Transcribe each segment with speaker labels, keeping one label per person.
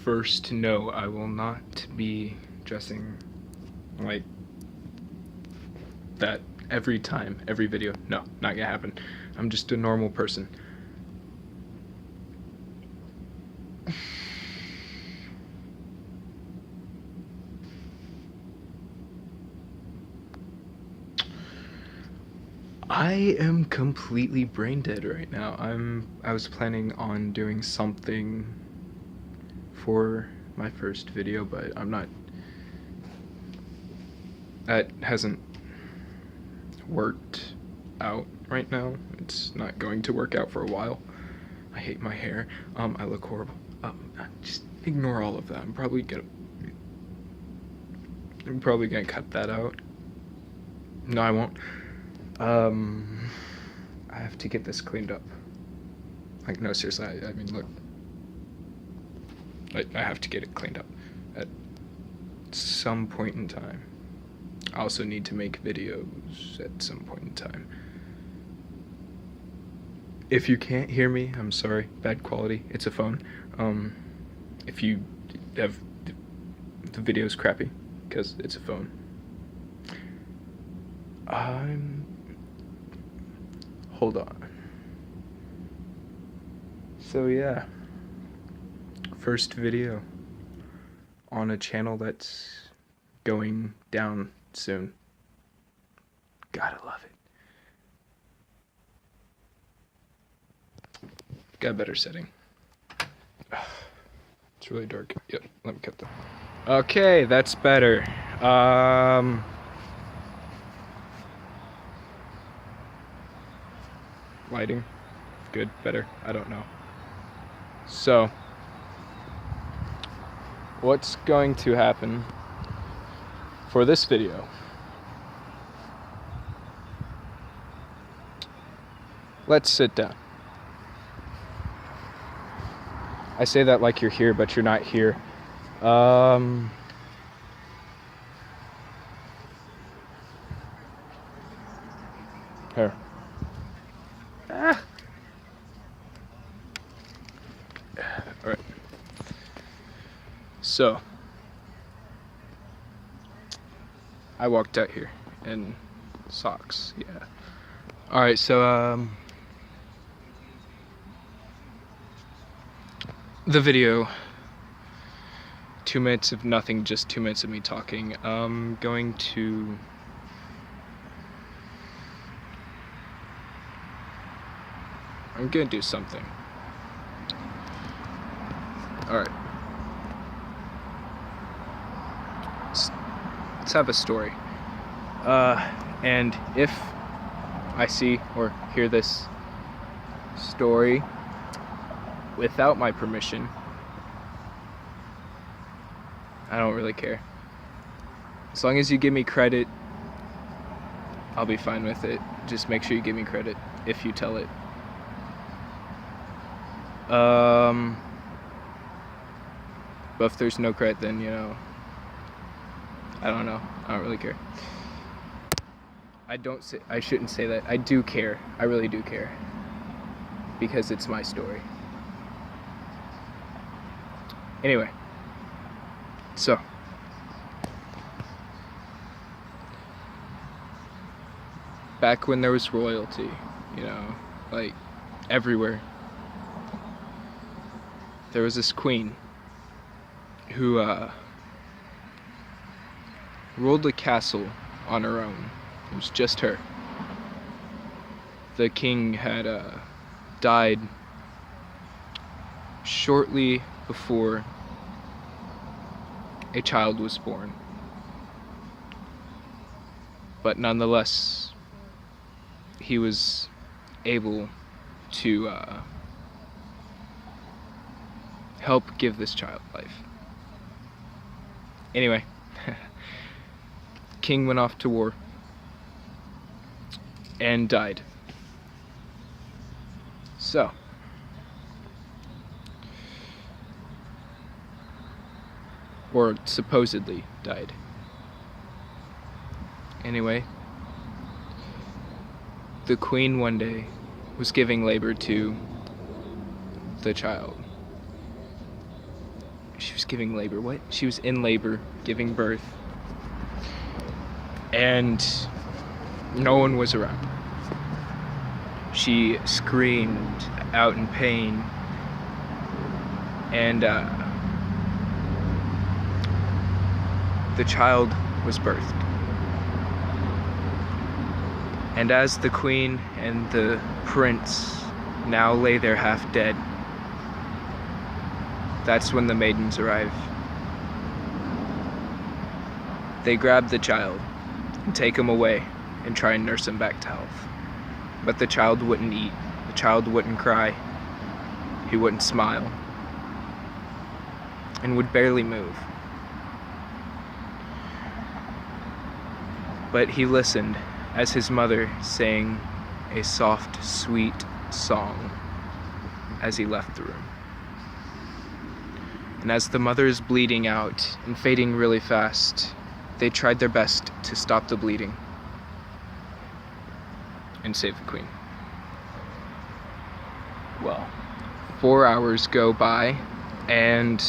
Speaker 1: first, no, I will not be dressing like that every time, every video. No, not gonna happen. I'm just a normal person. I am completely brain dead right now. I was planning on doing something for my first video, but I'm not. That hasn't worked out right now. It's not going to work out for a while. I hate my hair. I look horrible. Just ignore all of that. I'm probably gonna cut that out. No, I won't. I have to get this cleaned up. Like, no, seriously, I mean, look. I have to get it cleaned up at some point in time. I also need to make videos at some point in time. If you can't hear me, I'm sorry. Bad quality. It's a phone. If you have the video's crappy, because it's a phone. Hold on. So yeah, first video on a channel that's going down soon. Gotta love it. Got a better setting. It's really dark. Yep, let me cut that. Okay, that's better. Lighting, good, better, I don't know. So, what's going to happen for this video? Let's sit down. I say that like you're here, but you're not here. Here. Alright. So, I walked out here in socks, yeah. Alright, so, the video, 2 minutes of nothing, just 2 minutes of me talking. I'm gonna do something. Alright. Let's have a story. And if I see or hear this story without my permission, I don't really care. As long as you give me credit, I'll be fine with it. Just make sure you give me credit if you tell it. But if there's no credit, then, you know, I don't know. I don't really care. I shouldn't say that. I do care. I really do care. Because it's my story. Anyway. So. Back when there was royalty, you know, like, everywhere. There was this queen who ruled a castle on her own. It was just her. The king had died shortly before a child was born. But nonetheless, he was able to help give this child life. Anyway, king went off to war and died. So, or supposedly died. Anyway, the queen one day was giving labor to the child. she was giving labor. What? She was in labor, giving birth. And no one was around. She screamed out in pain. And the child was birthed. And as the queen and the prince now lay there half dead, that's when the maidens arrive. They grab the child and take him away and try and nurse him back to health. But the child wouldn't eat, the child wouldn't cry, he wouldn't smile, and would barely move. But he listened as his mother sang a soft, sweet song as he left the room. And as the mother is bleeding out and fading really fast, they tried their best to stop the bleeding and save the queen. Well, 4 hours go by, and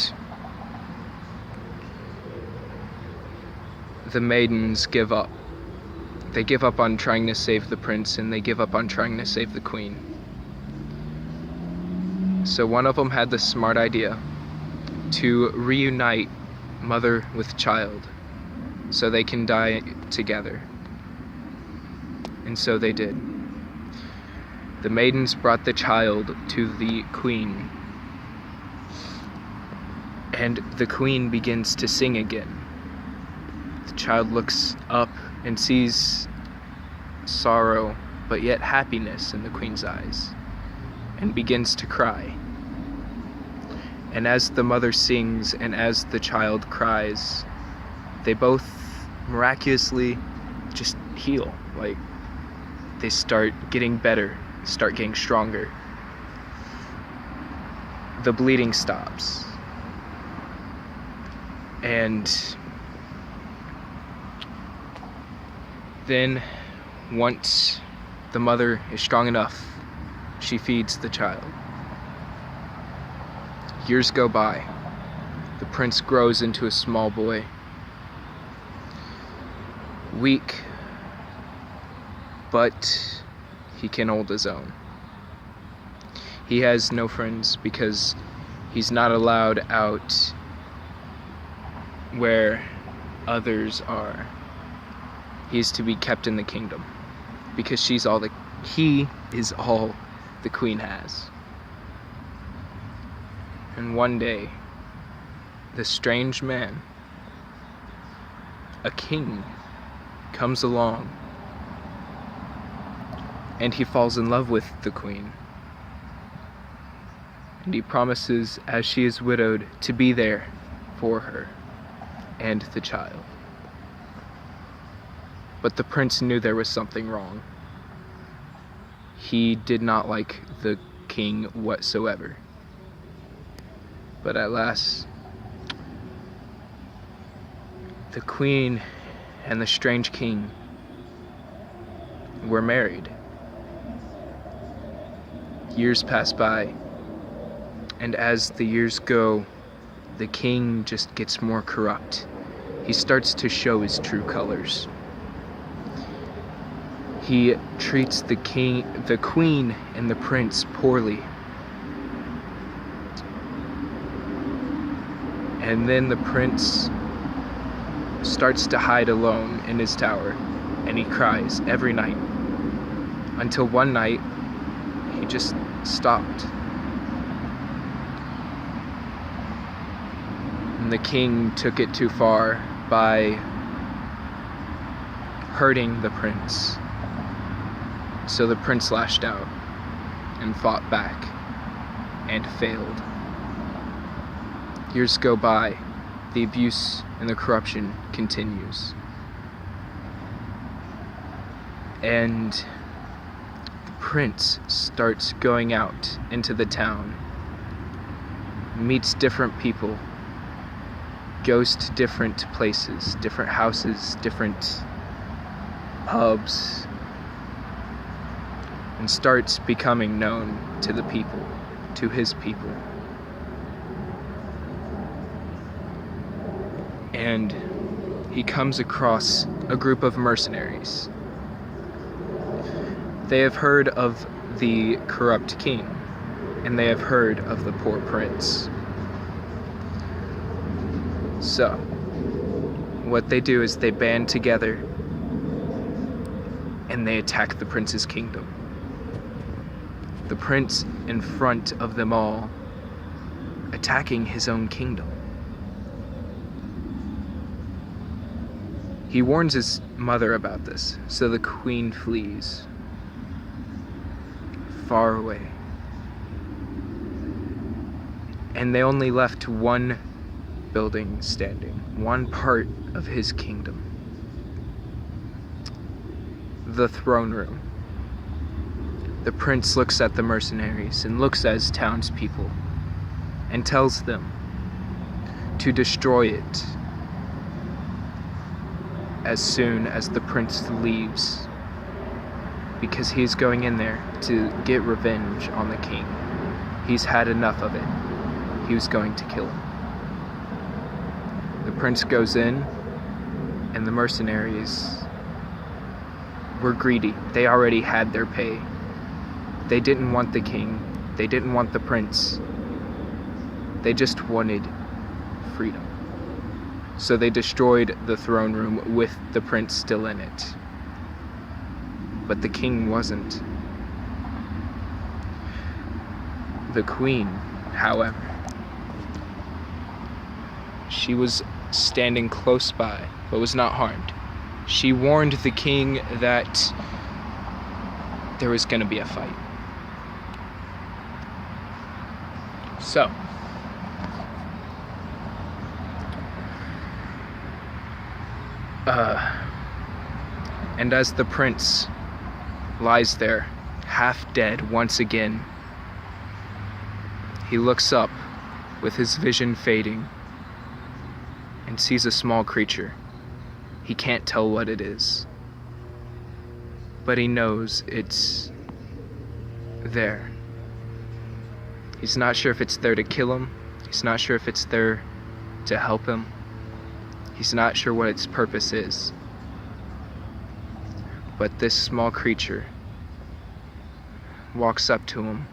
Speaker 1: the maidens give up. They give up on trying to save the prince, and they give up on trying to save the queen. So one of them had the smart idea to reunite mother with child so they can die together. And so they did. The maidens brought the child to the queen, and the queen begins to sing again. The child looks up and sees sorrow, but yet happiness in the queen's eyes, and begins to cry. And as the mother sings and as the child cries, they both miraculously just heal. Like, they start getting better, start getting stronger. The bleeding stops. And then, once the mother is strong enough, she feeds the child. Years go by. The prince grows into a small boy. Weak, but he can hold his own. He has no friends because he's not allowed out where others are. He's to be kept in the kingdom because he is all the queen has. And one day, this strange man, a king, comes along, and he falls in love with the queen. And he promises, as she is widowed, to be there for her and the child. But the prince knew there was something wrong. He did not like the king whatsoever. But at last, the queen and the strange king were married. Years pass by, and as the years go, the king just gets more corrupt. He starts to show his true colors. He treats the queen, and the prince poorly. And then the prince starts to hide alone in his tower, and he cries every night. Until one night, he just stopped. And the king took it too far by hurting the prince. So the prince lashed out and fought back and failed. Years go by, the abuse and the corruption continues. And the prince starts going out into the town, meets different people, goes to different places, different houses, different pubs, and starts becoming known to the people, to his people. and he comes across a group of mercenaries. They have heard of the corrupt king, and they have heard of the poor prince. So, what they do is they band together and they attack the prince's kingdom. The prince in front of them all, attacking his own kingdom. He warns his mother about this, so the queen flees far away. And they only left one building standing, one part of his kingdom. The throne room. The prince looks at the mercenaries and looks at his townspeople and tells them to destroy it as soon as the prince leaves, because he's going in there to get revenge on the king. He's had enough of it. He was going to kill him. The prince goes in, and the mercenaries were greedy. They already had their pay. They didn't want the king. They didn't want the prince. They just wanted freedom. So they destroyed the throne room with the prince still in it. But the king wasn't. The queen, however, she was standing close by, but was not harmed. She warned the king that there was going to be a fight. So, and as the prince lies there, half dead once again, he looks up with his vision fading and sees a small creature. He can't tell what it is, but he knows it's there. He's not sure if it's there to kill him. He's not sure if it's there to help him. He's not sure what its purpose is. But this small creature walks up to him,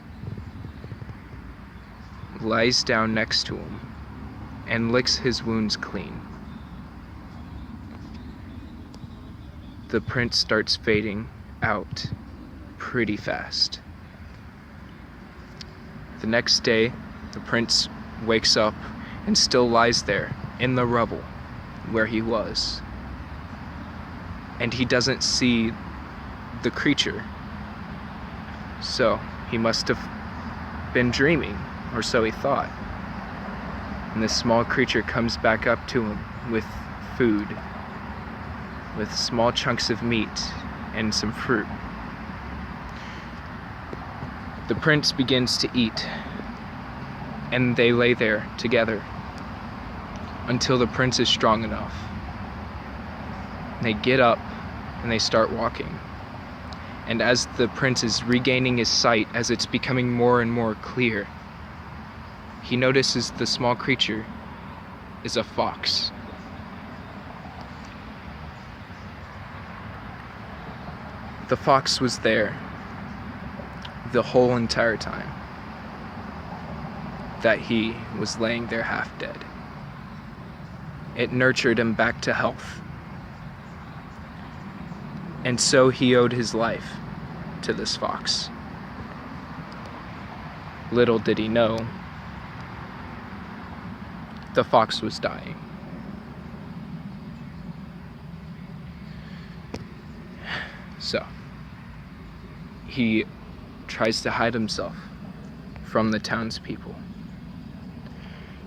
Speaker 1: lies down next to him, and licks his wounds clean. The prince starts fading out pretty fast. The next day, the prince wakes up and still lies there in the rubble where he was. And he doesn't see the creature. So he must have been dreaming, or so he thought. And this small creature comes back up to him with food, with small chunks of meat and some fruit. The prince begins to eat, and they lay there together until the prince is strong enough. They get up and they start walking. And as the prince is regaining his sight, as it's becoming more and more clear, he notices the small creature is a fox. The fox was there the whole entire time that he was laying there half dead. It nurtured him back to health. And so he owed his life to this fox. Little did he know, the fox was dying. So, he tries to hide himself from the townspeople.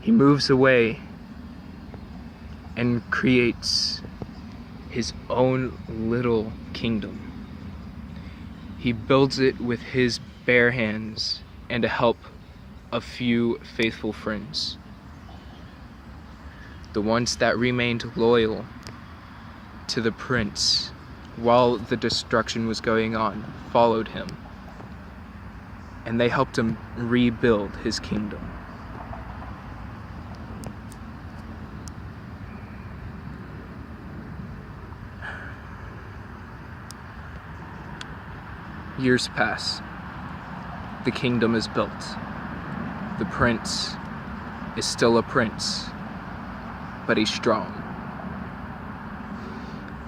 Speaker 1: He moves away and creates his own little kingdom. He builds it with his bare hands and the help of few faithful friends. The ones that remained loyal to the prince while the destruction was going on followed him, and they helped him rebuild his kingdom. Years pass. The kingdom is built. The prince is still a prince, but he's strong.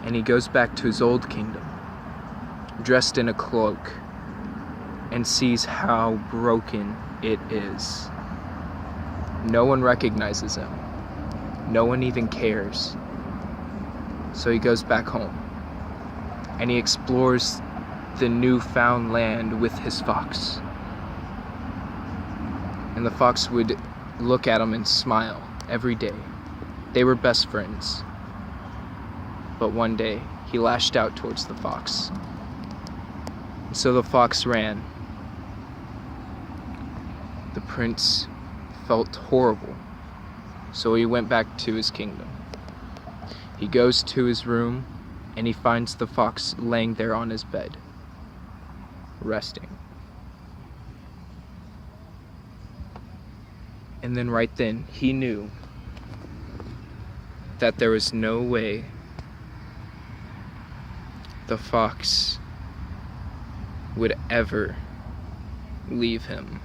Speaker 1: And he goes back to his old kingdom, dressed in a cloak, and sees how broken it is. No one recognizes him. No one even cares. So he goes back home, and he explores the newfound land with his fox. And the fox would look at him and smile every day. They were best friends. But one day, he lashed out towards the fox. And so the fox ran. The prince felt horrible, so he went back to his kingdom. He goes to his room, and he finds the fox laying there on his bed, resting. And then right then, he knew that there was no way the fox would ever leave him.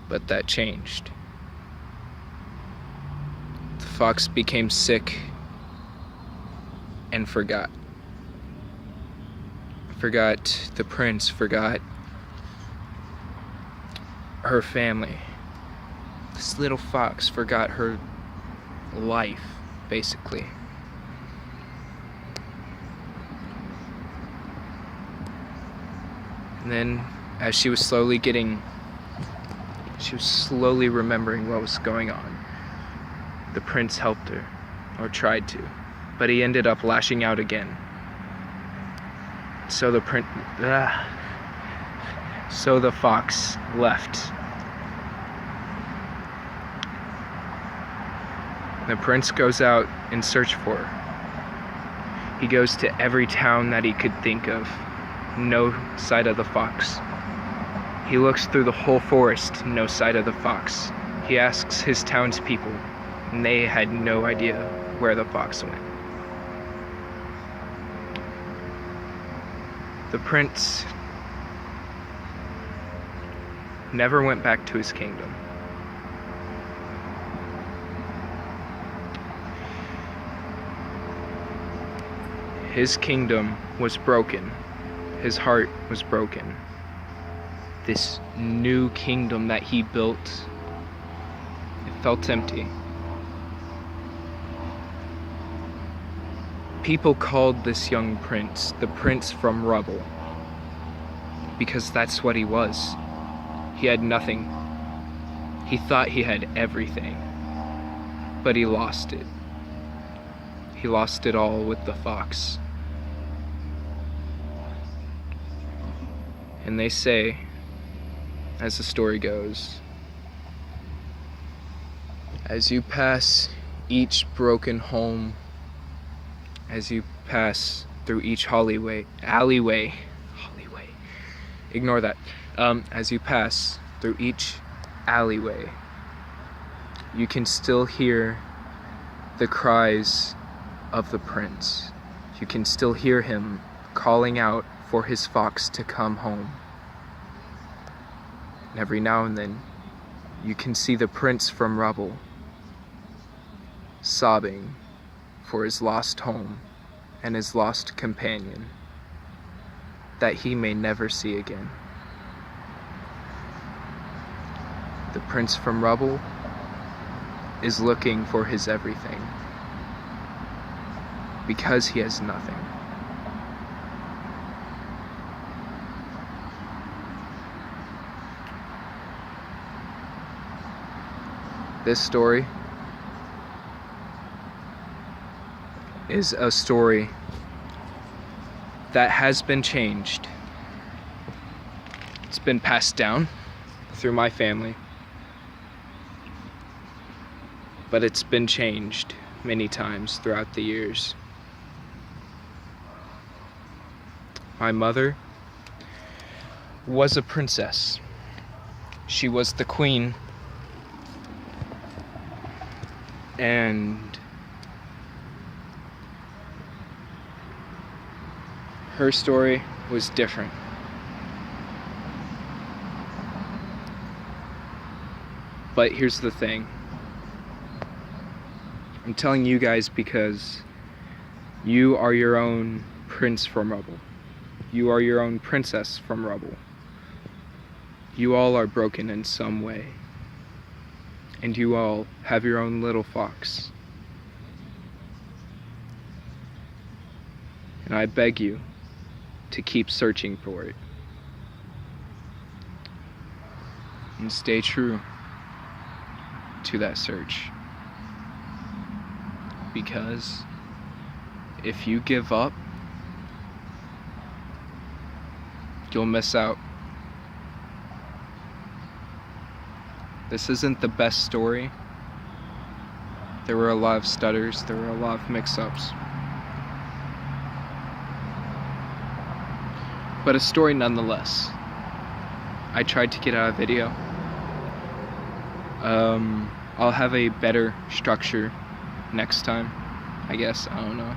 Speaker 1: But that changed. The fox became sick and forgot the prince, forgot her family. This little fox forgot her life, basically. And then, as she was slowly remembering what was going on, the prince helped her, or tried to, but he ended up lashing out again. So the fox left. The prince goes out in search for her. He goes to every town that he could think of. No sight of the fox. He looks through the whole forest, no sight of the fox. He asks his townspeople, and they had no idea where the fox went. The prince never went back to his kingdom. His kingdom was broken. His heart was broken. This new kingdom that he built, it felt empty. People called this young prince the prince from Rubble, because that's what he was. He had nothing. He thought he had everything, but he lost it. He lost it all with the fox. And they say, as the story goes, as you pass each broken home, as you pass through each alleyway, ignore that. As you pass through each alleyway, you can still hear the cries of the prince. You can still hear him calling out for his fox to come home. And every now and then, you can see the prince from Rubble sobbing for his lost home and his lost companion that he may never see again. The prince from Rubble is looking for his everything because he has nothing. This story is a story that has been changed. It's been passed down through my family, but it's been changed many times throughout the years. My mother was a princess. She was the queen, and her story was different. But here's the thing. I'm telling you guys because you are your own prince from Rubble. You are your own princess from Rubble. You all are broken in some way. And you all have your own little fox. And I beg you to keep searching for it. And stay true to that search. Because if you give up, you'll miss out. This isn't the best story. There were a lot of stutters, there were a lot of mix-ups. But a story nonetheless. I tried to get out a video. I'll have a better structure next time, I guess. I don't know.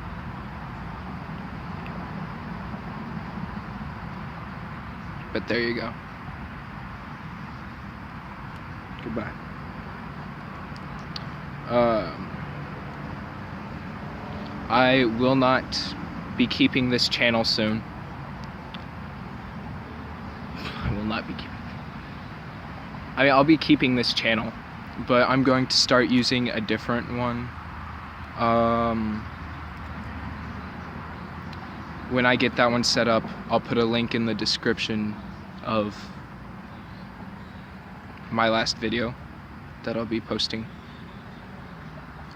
Speaker 1: But there you go. Goodbye. I will not be keeping this channel soon. I'll be keeping this channel, but I'm going to start using a different one. When I get that one set up, I'll put a link in the description of my last video that I'll be posting,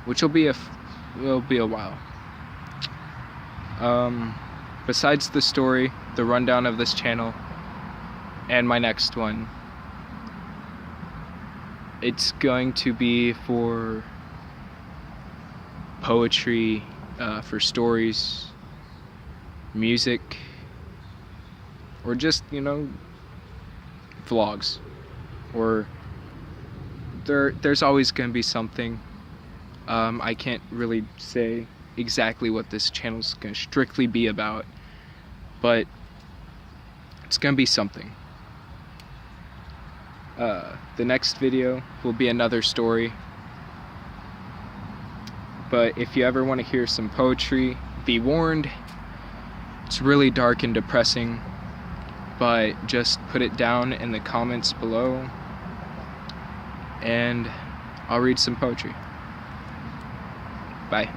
Speaker 1: which will be a while. Besides the story, the rundown of this channel, and my next one, it's going to be for poetry, for stories, music, or just, vlogs. Or there's always going to be something. I can't really say exactly what this channel's going to strictly be about, but it's going to be something. The next video will be another story. But if you ever want to hear some poetry, be warned, it's really dark and depressing, but just put it down in the comments below and I'll read some poetry. Bye.